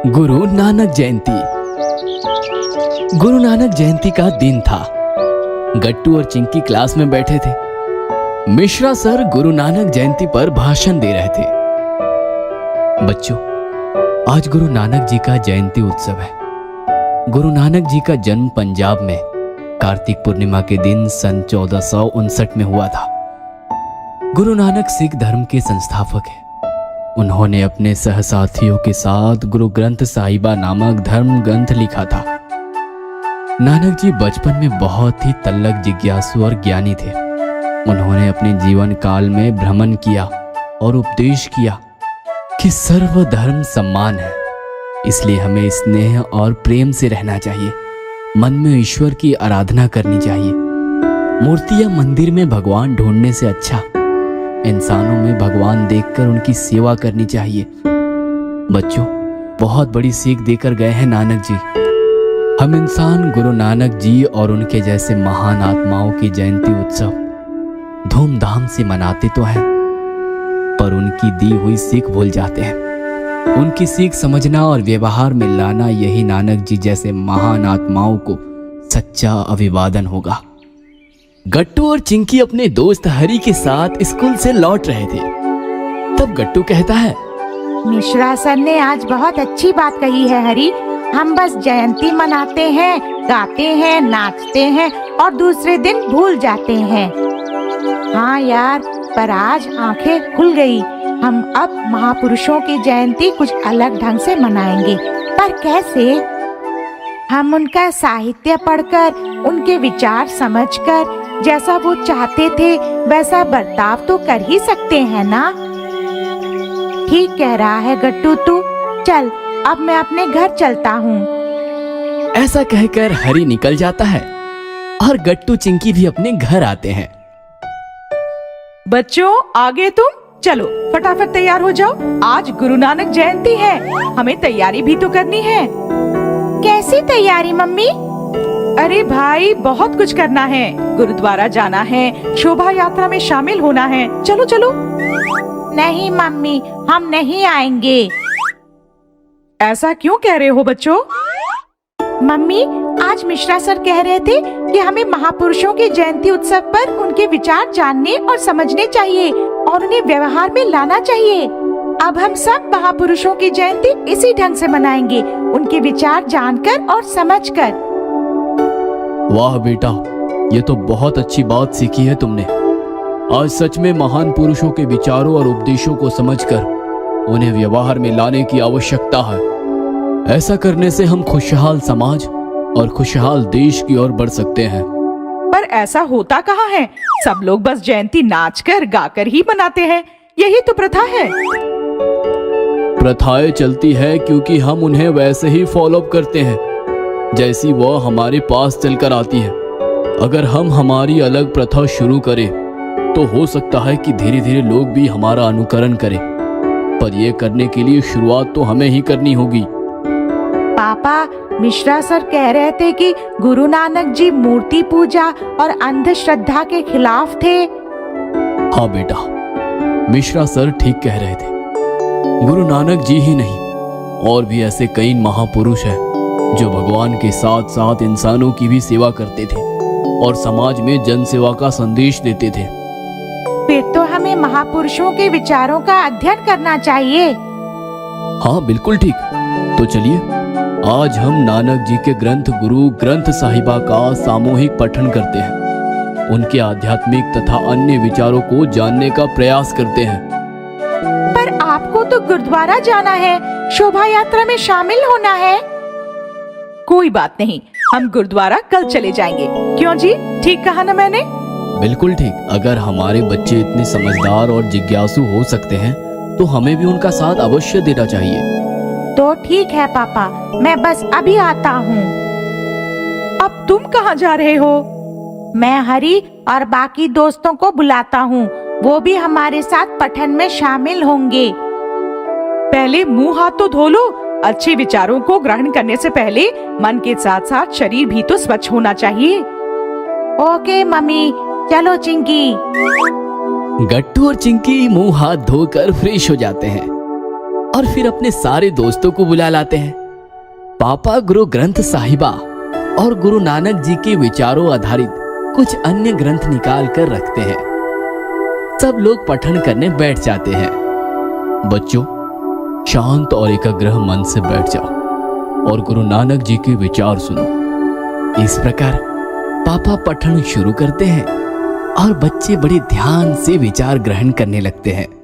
गुरु नानक जयंती। गुरु नानक जयंती का दिन था। गट्टू और चिंकी क्लास में बैठे थे। मिश्रा सर गुरु नानक जयंती पर भाषण दे रहे थे। बच्चों, आज गुरु नानक जी का जयंती उत्सव है। गुरु नानक जी का जन्म पंजाब में कार्तिक पूर्णिमा के दिन सन 1459 में हुआ था। गुरु नानक सिख धर्म के संस्थापक हैं। उन्होंने अपने सहसाथियों के साथ गुरु ग्रंथ साहिबा नामक धर्म ग्रंथ लिखा था। नानक जी बचपन में बहुत ही तल्लक जिज्ञासु और ज्ञानी थे। उन्होंने अपने जीवन काल में भ्रमण किया और उपदेश किया कि सर्व धर्म सम्मान है, इसलिए हमें स्नेह और प्रेम से रहना चाहिए। मन में ईश्वर की आराधना करनी चाहिए। मूर्ति या मंदिर में भगवान ढूंढने से अच्छा इंसानों में भगवान देखकर उनकी सेवा करनी चाहिए। बच्चों, बहुत बड़ी सीख देकर गए हैं नानक जी। हम इंसान गुरु नानक जी और उनके जैसे महान आत्माओं की जयंती उत्सव धूमधाम से मनाते तो हैं, पर उनकी दी हुई सीख भूल जाते हैं। उनकी सीख समझना और व्यवहार में लाना, यही नानक जी जैसे महान आत्माओं को सच्चा अभिवादन होगा। गट्टू और चिंकी अपने दोस्त हरी के साथ स्कूल से लौट रहे थे। तब गट्टू कहता है, मिश्रा सर ने आज बहुत अच्छी बात कही है हरी। हम बस जयंती मनाते हैं, गाते हैं, नाचते हैं और दूसरे दिन भूल जाते हैं। हाँ यार, पर आज आंखें खुल गई। हम अब महापुरुषों की जयंती कुछ अलग ढंग से मनाएंगे। पर कैसे? हम उनका साहित्य पढ़कर, उनके विचार समझकर, जैसा वो चाहते थे वैसा बर्ताव तो कर ही सकते हैं ना। ठीक कह रहा है गट्टू तू। चल, अब मैं अपने घर चलता हूँ। ऐसा कहकर हरी निकल जाता है और गट्टू चिंकी भी अपने घर आते हैं। बच्चों, आगे तुम चलो, फटाफट तैयार हो जाओ। आज गुरु नानक जयंती है, हमें तैयारी भी तो करनी है। कैसी तैयारी मम्मी? अरे भाई, बहुत कुछ करना है। गुरुद्वारा जाना है, शोभा यात्रा में शामिल होना है। चलो चलो। नहीं मम्मी, हम नहीं आएंगे। ऐसा क्यों कह रहे हो बच्चों? मम्मी, आज मिश्रा सर कह रहे थे कि हमें महापुरुषों के जयंती उत्सव पर उनके विचार जानने और समझने चाहिए और उन्हें व्यवहार में लाना चाहिए। अब हम सब महापुरुषों की जयंती इसी ढंग से मनाएंगे, उनके विचार जानकर और समझकर। वाह बेटा, ये तो बहुत अच्छी बात सीखी है तुमने। आज सच में महान पुरुषों के विचारों और उपदेशों को समझकर उन्हें व्यवहार में लाने की आवश्यकता है। ऐसा करने से हम खुशहाल समाज और खुशहाल देश की ओर बढ़ सकते हैं। पर ऐसा होता कहाँ है? सब लोग बस जयंती नाचकर गाकर ही मनाते हैं। यही तो प्रथा है। प्रथाएं चलती है क्योंकि हम उन्हें वैसे ही फॉलो करते हैं जैसी वह हमारे पास चलकर आती है। अगर हम हमारी अलग प्रथा शुरू करें तो हो सकता है कि धीरे धीरे लोग भी हमारा अनुकरण करें, पर यह करने के लिए शुरुआत तो हमें ही करनी होगी। पापा, मिश्रा सर कह रहे थे कि गुरु नानक जी मूर्ति पूजा और अंधश्रद्धा के खिलाफ थे। हाँ बेटा, मिश्रा सर ठीक कह रहे थे। गुरु नानक जी ही नहीं, और भी ऐसे कई महापुरुष हैं जो भगवान के साथ साथ इंसानों की भी सेवा करते थे और समाज में जन सेवा का संदेश देते थे। फिर तो हमें महापुरुषों के विचारों का अध्ययन करना चाहिए। हाँ बिल्कुल ठीक। तो चलिए, आज हम नानक जी के ग्रंथ गुरु ग्रंथ साहिबा का सामूहिक पठन करते हैं। उनके आध्यात्मिक तथा अन्य विचारों को जानने का प्रयास करते हैं। पर आपको तो गुरुद्वारा जाना है, शोभा यात्रा में शामिल होना है। कोई बात नहीं, हम गुरुद्वारा कल चले जाएंगे। क्यों जी, ठीक कहा ना मैंने? बिल्कुल ठीक। अगर हमारे बच्चे इतने समझदार और जिज्ञासु हो सकते हैं तो हमें भी उनका साथ अवश्य देना चाहिए। तो ठीक है पापा, मैं बस अभी आता हूँ। अब तुम कहाँ जा रहे हो? मैं हरी और बाकी दोस्तों को बुलाता हूँ, वो भी हमारे साथ पठन में शामिल होंगे। पहले मुंह हाथ तो धो लो। अच्छे विचारों को ग्रहण करने से पहले मन के साथ साथ शरीर भी तो स्वच्छ होना चाहिए। ओके मम्मी, चलो चिंकी। गट्टू और चिंकी मुंह हाथ धोकर फ्रेश हो जाते हैं। और फिर अपने सारे दोस्तों को बुला लाते हैं। पापा गुरु ग्रंथ साहिबा और गुरु नानक जी के विचारों आधारित कुछ अन्य ग्रंथ निकाल कर रखते हैं। सब लोग पठन करने बैठ जाते हैं। बच्चों, शांत और एकाग्र मन से बैठ जाओ और गुरु नानक जी के विचार सुनो। इस प्रकार पापा पठन शुरू करते हैं और बच्चे बड़े ध्यान से विचार ग्रहण करने लगते हैं।